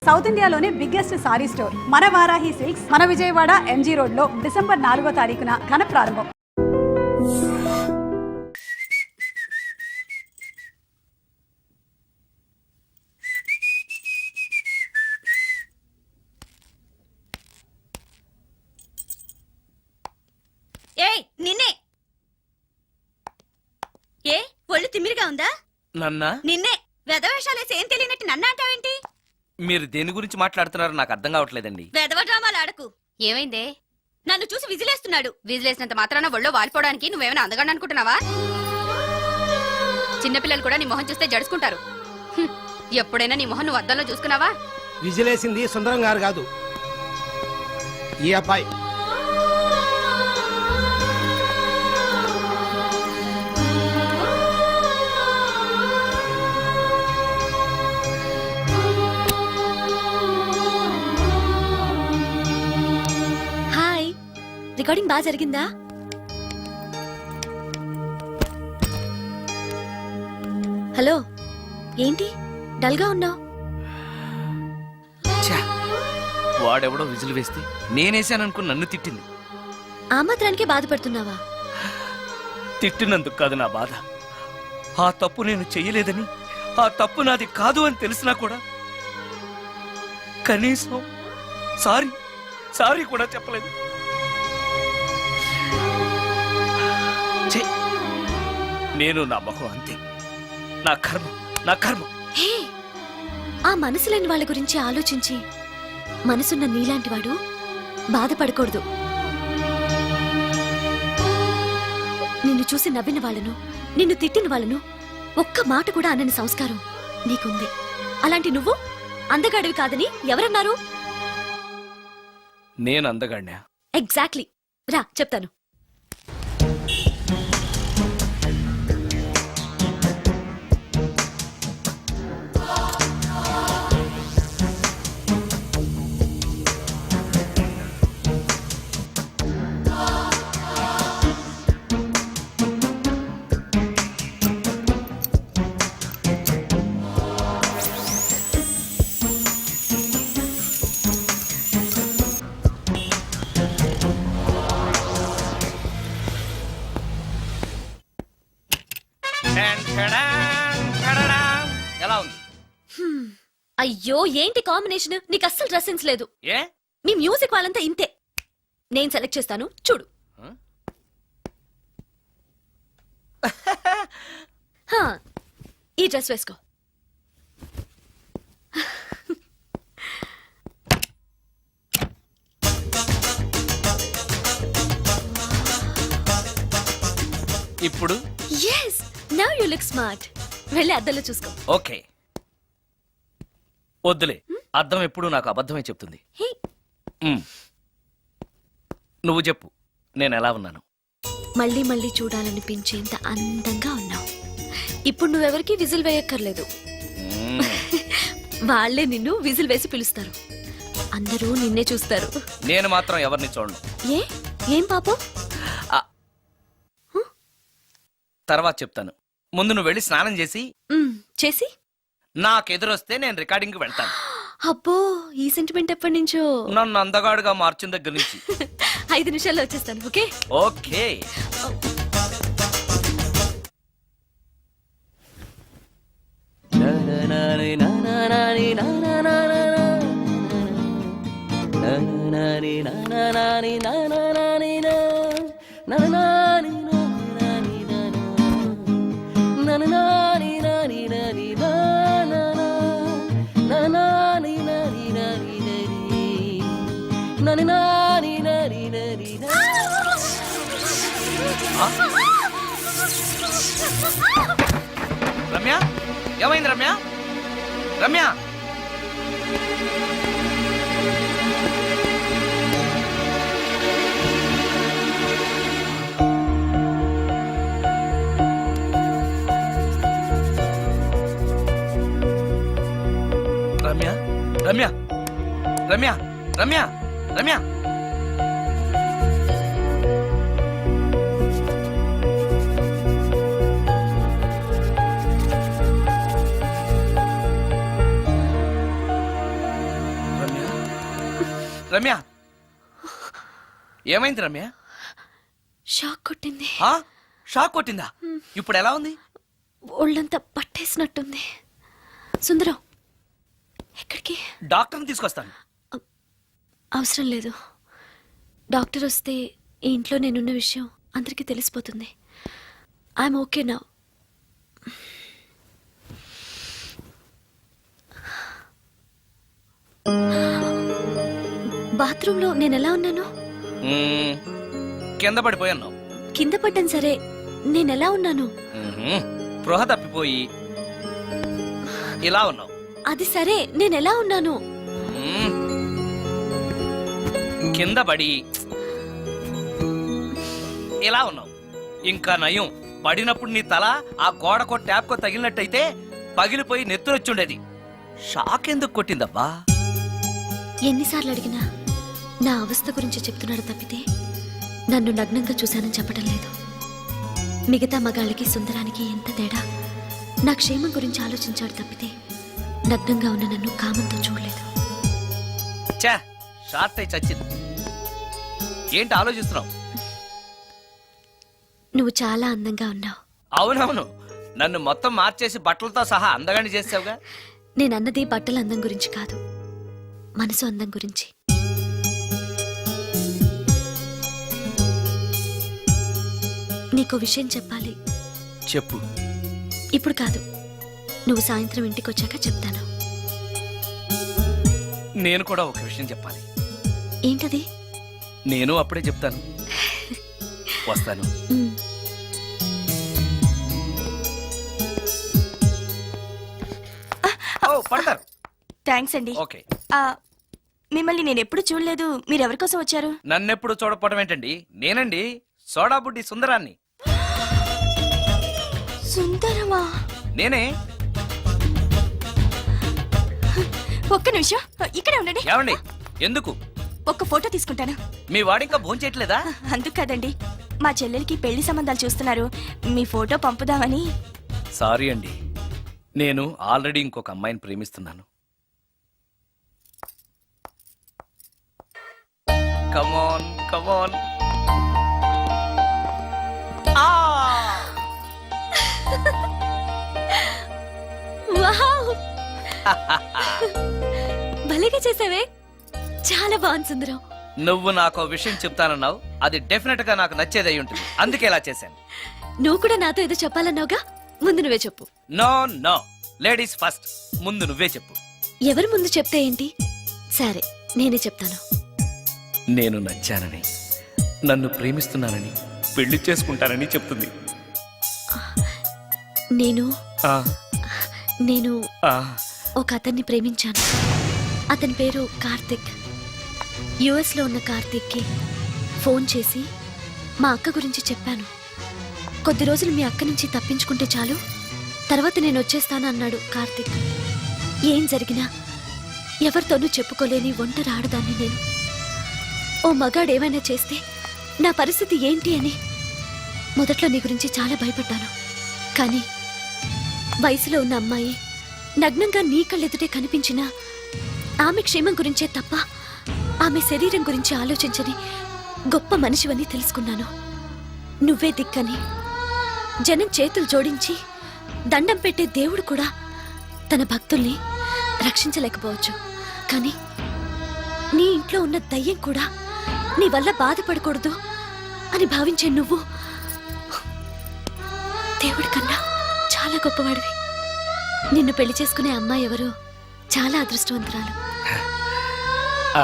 South ఇండియాలోనే biggest sorry store మన Varahi silks మన విజయవాడ ఎంజీ రోడ్ లో డిసెంబర్ 4వ తారీఖున ఘన ప్రారంభం. ఏయ్ నిన్నే. ఏ ఒళ్ళు తిమ్మిరిగా ఉందా? నన్నా నిన్నే వెధవేషాలేసి ఏం తెలియనట్టు నన్ను అంటావేంటి? మీరు దేని గురించి మాట్లాడుతున్నారో నాకు అర్థం కావట్లేదండి. వెధవ డ్రామాలు ఆడకు. ఏమైందే? నన్ను చూసి విజిలేస్తున్నాడు. విజిలేసినంత మాత్రాన ఒళ్ళో వాలిపోవడానికి నువ్వేమైనా అందగాడు అనుకుంటున్నావా? చిన్నపిల్లలు కూడా నీ మొహం చూస్తే జడుచుకుంటారు. ఎప్పుడైనా నీ మొహం నువ్వు అద్దంలో చూసుకున్నావా? విజిలేసింది సుందరం గారు కాదు, ఈ అబ్బాయి. రికార్డింగ్ బాగా జరిగిందా? హలో, ఏంటి డల్ గా ఉన్నావు? వాడెవడో విజిల్ వేస్తే నేనేసాననుకుని నన్ను తిట్టింది. ఆ మాత్రానికే బాధపడుతున్నావా? తిట్టినందుకు కాదు నా బాధ. ఆ తప్పు నేను చెయ్యలేదని, ఆ తప్పు నాది కాదు అని తెలిసినా కూడా కనీసం సారీ సారీ కూడా చెప్పలేదు. నేను నా మొహం అంతే. నా కర్మ నా కర్మ. హే, ఆ మనసు లేని వాళ్ళ గురించి ఆలోచించి మనసున్న నీలాంటి వాడు బాధపడకూడదు. నిన్ను చూసి నవ్విన వాళ్ళను, నిన్ను తిట్టిన వాళ్ళను ఒక్క మాట కూడా అనని సంస్కారం నీకుంది. అలాంటి నువ్వు అందగాడివి కాదని ఎవరన్నారు? నేను అందగాడినా? ఎగ్జాక్ట్లీ. రా చెప్తాను. ఎలా ఉంది? అయ్యో, ఏంటి కాంబినేషన్? నీకు అస్సలు డ్రెస్ సెన్స్ లేదు. ఏ? మీ మ్యూజిక్ వాళ్ళంతా ఇంతే. నేను సెలెక్ట్ చేస్తాను, చూడు. ఈ డ్రెస్ వేసుకో. ఇప్పుడు yes, now you look smart. వెళ్ళి అద్దంలో చూసుకో. ఓకే. వద్దులే, అద్దం ఎప్పుడు నాకు అబద్ధమే చెప్తుంది. Hey. నువ్వు చెప్పు, నేను ఎలా ఉన్నాను? మళ్ళీ మళ్ళీ చూడాలనిపించేంత అందంగా ఉన్నావు. ఇప్పుడు నువ్వెవరికి విజిల్ వేయక్కర్లేదు. వాళ్లే నిన్ను విజిల్ వేసి పిలుస్తారు. అందరూ నిన్నే చూస్తారు. నేను మాత్రం ఎవరిని చూడను. ఏం పాపం? తర్వాత చెప్తాను. ముందు నువ్వు వెళ్ళి స్నానం చేసి చేసి నాకెదురొస్తే నేను రికార్డింగ్కి వెళ్తాను. అబ్బో, ఈ సెంటిమెంట్ ఎప్పటి నుంచో? నన్ను అందగాడుగా మార్చిన దగ్గర నుంచి. 5 నిమిషాల్లో వచ్చేస్తాను. Okay okay. రమ్య, ఏమైంది రమ్య? రమ్య, రమ్య, రమ్య, రమ్య, రమ్య, రమ్య. రమ్య ఏమైంది రమ్య? షాక్ కొట్టింది. ఆ? షాక్ కొట్టిందా? ఇప్పుడు ఎలా ఉంది? ఒళ్ళంతా పట్టేసినట్టుంది. సుందరం, ఎక్కడికి? డాక్టర్ని తీసుకొస్తాను. అవసరం లేదు. డాక్టర్ వస్తే ఈ ఇంట్లో నేనున్న విషయం అందరికీ తెలిసిపోతుంది. ఐఎమ్ ఓకే నా. బాత్రూంలో నేను ఎలా ఉన్నాను? మ్మ్. కింద పడిపోయాను. కింద పడ్డాను సరే, నేను ఎలా ఉన్నాను? స్పృహ తప్పిపోయి ఇలా ఉన్నావు. అది సరే, నేను ఎలా ఉన్నాను? మ్మ్. కింద పడి ఇలా ఉన్నావు. ఇంకా నయం, పడినప్పుడు నీ తల ఆ గోడకో ట్యాప్కో తగిలినట్టయితే పగిలిపోయి నెత్తురొచ్చుండేది. షాక్ ఎందుకు కొట్టిందబ్బా? ఎన్నిసార్లు అడిగినా నా అవస్థ గురించి చెప్తున్నాడు తప్పితే నన్ను నగ్నంగా చూశానని చెప్పడం లేదు. మిగతా మగాళ్ళకి సుందరానికి ఎంత తేడా. నా క్షేమం గురించి ఆలోచించాడు తప్పితే నగ్నంగా ఉన్న నన్ను కామంతో చూడలేదు. చా షార్ట్ అయి చచ్చింది. ఏంటి ఆలోచిస్తున్నావు? నువ్వు చాలా అందంగా ఉన్నావు. అవునవును, నన్ను మొత్తం మార్చేసి బట్టలతో సహా అందగాని చేసావుగా. నేనన్నది బట్టల అందం గురించి కాదు, మనసు అందం గురించి. నీకో విషయం చెప్పాలి. చెప్పు. ఇప్పుడు కాదు, నువ్వు సాయంత్రం ఇంటికి వచ్చాక చెప్తాను. నేను కూడా ఒక విషయం చెప్పాలి. ఏంటది? నేను అప్పుడే చెప్తాను. వస్తాను. ఉమ్. ఓ, పడతారు. థ్యాంక్స్ అండి. ఓకే. మిమ్మల్ని నేను ఎప్పుడు చూడలేదు. మీరు ఎవరి కోసం వచ్చారు? నన్నెప్పుడు చూడకపోవడం ఏంటండి? నేనండి, సోడా బుడ్డి సుందరాన్ని. సుందరమా? నేనే. ఒక్క నిమిషం ఇక్కడే ఉండండి. ఏమండి? ఎందుకు? ఒక్క ఫోటో తీసుకుంటాను. మీ వాడింకా భోంచేయట్లేదా? అందుకు కదండి, మా చెల్లెలకి పెళ్లి సంబంధాలు చూస్తున్నారు. మీ ఫోటో పంపుదామని. సారీ అండి, నేను ఆల్రెడీ ఇంకొక అమ్మాయిని ప్రేమిస్తున్నాను. కమాన్ కమాన్. వావ్! భలేగా చేసావే. చాలా బాగుంది సుందరం. నువ్వు నాకు విషయం చెప్తానన్నావు, అది డెఫినెట్ గా నాకు నచ్చేదై ఉంటుంది. అందుకే ఇలా చేశాను. నువ్వు కూడా నాతో ఏదో చెప్పాలన్నావుగా, ముందు నువ్వే చెప్పు. No no, ladies first. ముందు నువ్వే చెప్పు. ఎవరి ముందు చెప్తే ఏంటి? సరే, నేనే చెప్తాను. నేను నచ్చానని, నన్ను ప్రేమిస్తున్నానని, పెళ్లి చేసుకుంటానని చెప్తుంది. నేను ఆ, నేను ఆ, ఒక అతన్ని ప్రేమించాను. అతని పేరు కార్తిక్. యుఎస్ లో ఉన్న కార్తిక్కి ఫోన్ చేసి మా అక్క గురించి చెప్పాను. కొద్ది రోజులు మీ అక్క నుంచి తప్పించుకుంటే చాలు, తర్వాత నేను వచ్చేస్తాను అన్నాడు కార్తిక్. ఏం జరిగినా ఎవరితోనూ చెప్పుకోలేని ఒంటరి ఆడదాన్ని నేను. ఓ మగాడు ఏమైనా చేస్తే నా పరిస్థితి ఏంటి అని మొదట్లో నీ గురించి చాలా భయపడ్డాను. కానీ వయసులో ఉన్న అమ్మాయి నగ్నంగా నీ కళ్ళెదుటే కనిపించినా ఆమె క్షేమం గురించే తప్ప ఆమె శరీరం గురించి ఆలోచించని గొప్ప మనిషివని తెలుసుకున్నాను. నువ్వే దిక్కని జనం చేతులు జోడించి దండం పెట్టే దేవుడు కూడా తన భక్తుల్ని రక్షించలేకపోవచ్చు. కానీ నీ ఇంట్లో ఉన్న దయ్యం కూడా నీ వల్ల బాధపడకూడదు అని భావించే నువ్వు దేవుడి కన్నా చాలా గొప్పవాడివి. నిన్ను పెళ్లి చేసుకునే అమ్మాయి ఎవరో చాలా అదృష్టవంతురాలు. ఆ,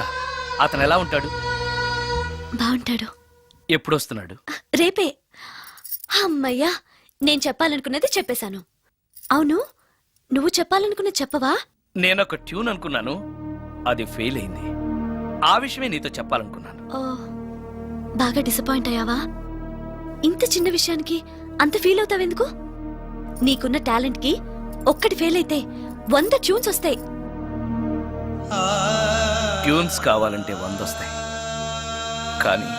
అతను ఎలా ఉంటాడు? బాగుంటాడు. ఎప్పుడు వస్తున్నాడు? రేపే. అమ్మయ్యా, నేను చెప్పాలనుకున్నది చెప్పేశాను. అవును, నువ్వు చెప్పాలనుకున్నది చెప్పవా? నేనొక ట్యూన్ అనుకున్నాను, అది ఫెయిల్ అయింది. ఆ విషయమే నీతో చెప్పాలనుకున్నాను. ఓ, బాగా డిసప్పాయింట్ అయ్యావా? ఇంత చిన్న విషయానికి అంత ఫీల్ అవుతావెందుకు? నీకున్న టాలెంట్ కి ఒక్కటి ఫెయిల్ అయితే 100 ట్యూన్స్ వస్తాయి. ట్యూన్స్ కావాలంటే 100 వస్తాయి, కానీ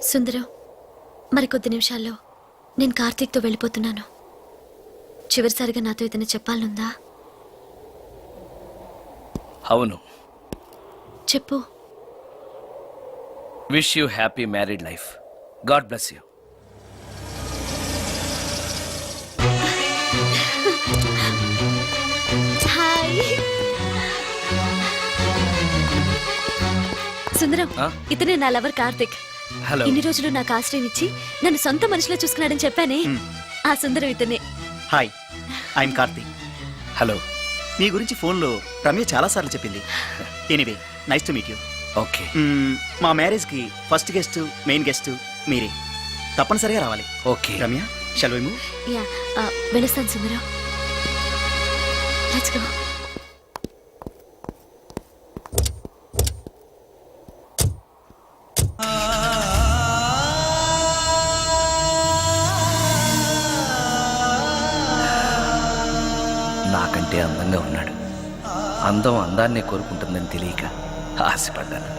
సుందరం, మరికొద్ది నిమిషాల్లో నేను కార్తీక్తో వెళ్ళిపోతున్నాను. చివరిసారిగా నాతో ఏదైనా చెప్పాలనుందా? అవును. చెప్పు. Wish you happy married life. God bless you. Hi Sundaram, ఆ? ఇతనే నా లవర్ కార్తిక్. హలో. ఇన్ని రోజులు నాకు ఆశ్రయం ఇచ్చి నన్ను సొంత మనిషిలో చూసుకున్నాడని చెప్పానే, ఆ సుందరం ఇతనే. Hi, I'm Karthik. హలో. మీ గురించి ఫోన్లో రమ్య చాలాసార్లు చెప్పింది. Anyway, nice to meet you. Okay. మా మ్యారేజ్కి ఫస్ట్ గెస్ట్, మెయిన్ గెస్ట్ మీరే. తప్పనిసరిగా రావాలి. Okay. Ramya, shall we move? Yeah, వెళ్ళొస్తాను సుందరం. Let's go. నాకంటే అందంగా ఉన్నాడు. అందం అందాన్నే కోరుకుంటుందని తెలియక ఆశపడ్డాను.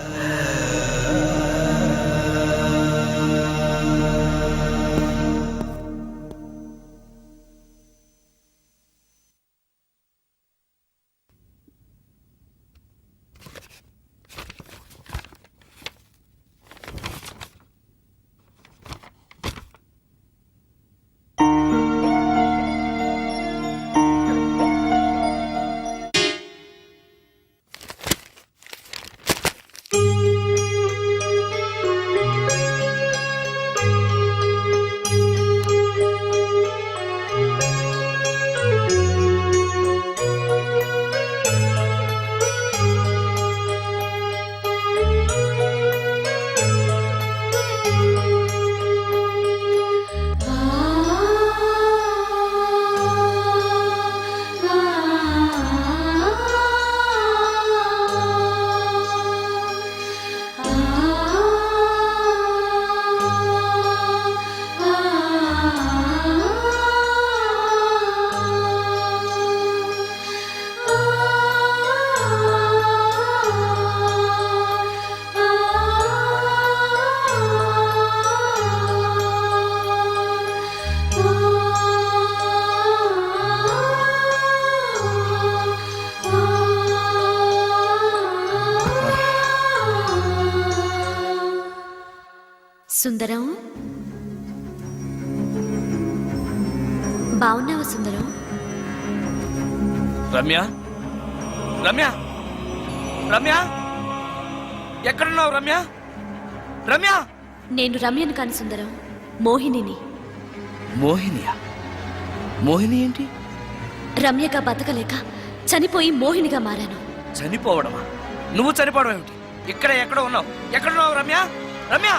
సుందరం, బాగున్నావా సుందరం? రమ్య, రమ్య, రమ్య, ఎక్కడున్నావు రమ్య? రమ్య. నేను రమ్యను కాని సుందరం, మోహినిని. మోహినియా? మోహిని ఏంటి? రమ్యగా బతకలేక చనిపోయి మోహినిగా మారాను. చనిపోవడమా? నువ్వు చనిపోవడం ఏమిటి? ఇక్కడ ఎక్కడ ఉన్నావు? ఎక్కడున్నావు రమ్య? రమ్య.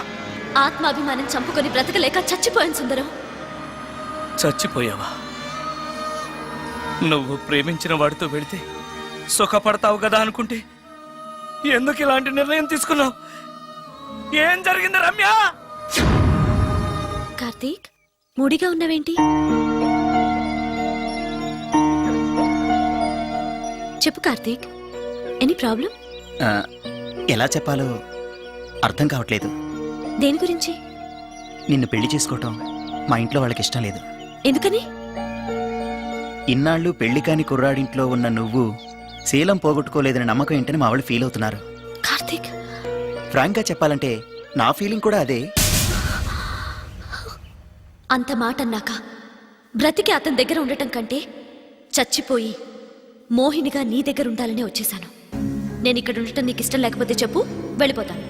ఆత్మాభిమానం చంపుకొని బ్రతకలేక చచ్చిపోయాను సుందరం. చచ్చిపోయావా? నువ్వు ప్రేమించిన వాడితో వెళితే సుఖపడతావు కదా అనుకుంటే ఎందుకు ఇలాంటి నిర్ణయం తీసుకున్నావు? ఏం జరిగింది రమ్య? కార్తీక్, మూడిగా ఉన్నావేంటి? చెప్పు కార్తీక్, ఎనీ ప్రాబ్లం? ఎలా చెప్పాలో అర్థం కావట్లేదు. దేని గురించి? నిన్ను పెళ్లి చేసుకోవటం మా ఇంట్లో వాళ్ళకి ఇష్టం లేదు. ఎందుకని? ఇన్నాళ్ళు పెళ్లి కాని కుర్రాడింట్లో ఉన్న నువ్వు శీలం పోగొట్టుకోలేదని నమ్మకం ఏంటని మా వాళ్ళు ఫీల్ అవుతున్నారు. కార్తీక్, ఫ్రాంక్గా చెప్పాలంటే నా ఫీలింగ్ కూడా అదే. అంత మాట అన్నాక బ్రతికి అతని దగ్గర ఉండటం కంటే చచ్చిపోయి మోహినిగా నీ దగ్గర ఉండాలనే వచ్చేశాను. నేను ఇక్కడ ఉండటం నీకు ఇష్టం లేకపోతే చెప్పు, వెళ్ళిపోతాను.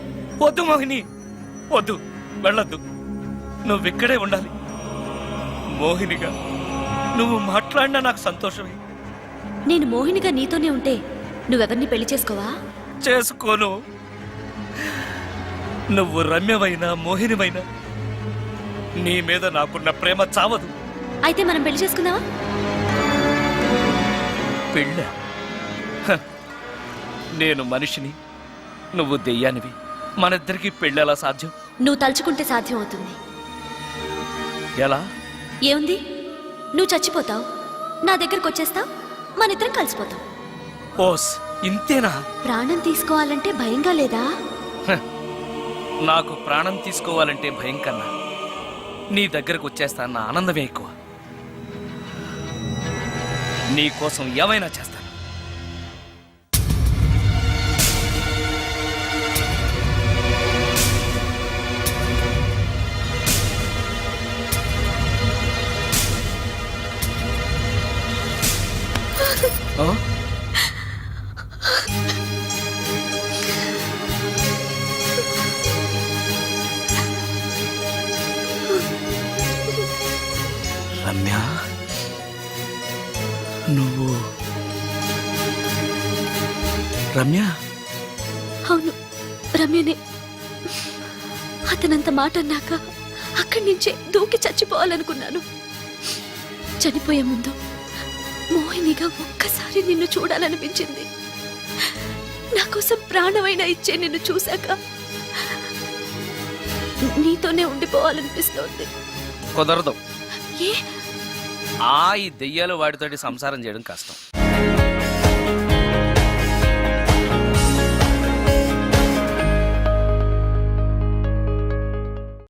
వద్దు మోహిని, వద్దు, వెళ్ళొద్దు. నువ్విక్కడే ఉండాలి. మోహినిగా నువ్వు మాట్లాడినా నాకు సంతోషమే. నేను మోహినిగా నీతోనే ఉంటే నువ్వెవరిని పెళ్లి చేసుకోవా? చేసుకోను. నువ్వు రమ్యమైనా మోహినిమైనా నీ మీద నాకున్న ప్రేమ చావదు. అయితే మనం పెళ్లి చేసుకుందావా? పెళ్ళ? హ, నేను మనిషిని, నువ్వు దెయ్యానివి. మనిద్దరికి పెళ్ళెలా సాధ్యం? నువ్వు తలుచుకుంటే సాధ్యం అవుతుంది. ఎలా? ఏముంది, నువ్వు చచ్చిపోతావు, నా దగ్గరకు వచ్చేస్తావు, మనిద్దరం కలిసిపోతాం. ఓస్, ఇంతేనా? ప్రాణం తీసుకోవాలంటే భయంగా లేదా? హ, నాకు ప్రాణం తీసుకోవాలంటే భయం కన్నా నీ దగ్గరకు వచ్చేస్తాన్న ఆనందమే ఎక్కువ. నీ కోసం ఏమైనా చేస్తాను. ఆ? రమ్య, నువ్వు రమ్య? అవును, రమ్యనే. అతనంత మాట అన్నాక అక్కడి నుంచే దూకి చచ్చిపోవాలనుకున్నాను. చనిపోయే ముందు మోహినిగా ఒక్కసారి నిన్ను చూడాలనిపించింది. నా కోసం ప్రాణమైనా ఇచ్చే నిన్ను చూశాక నీతోనే ఉండిపోవాలనిపిస్తోంది. కుదరదు. ఏ? ఈ దెయ్యాలు వాడితోటి సంసారం చేయడం కష్టం.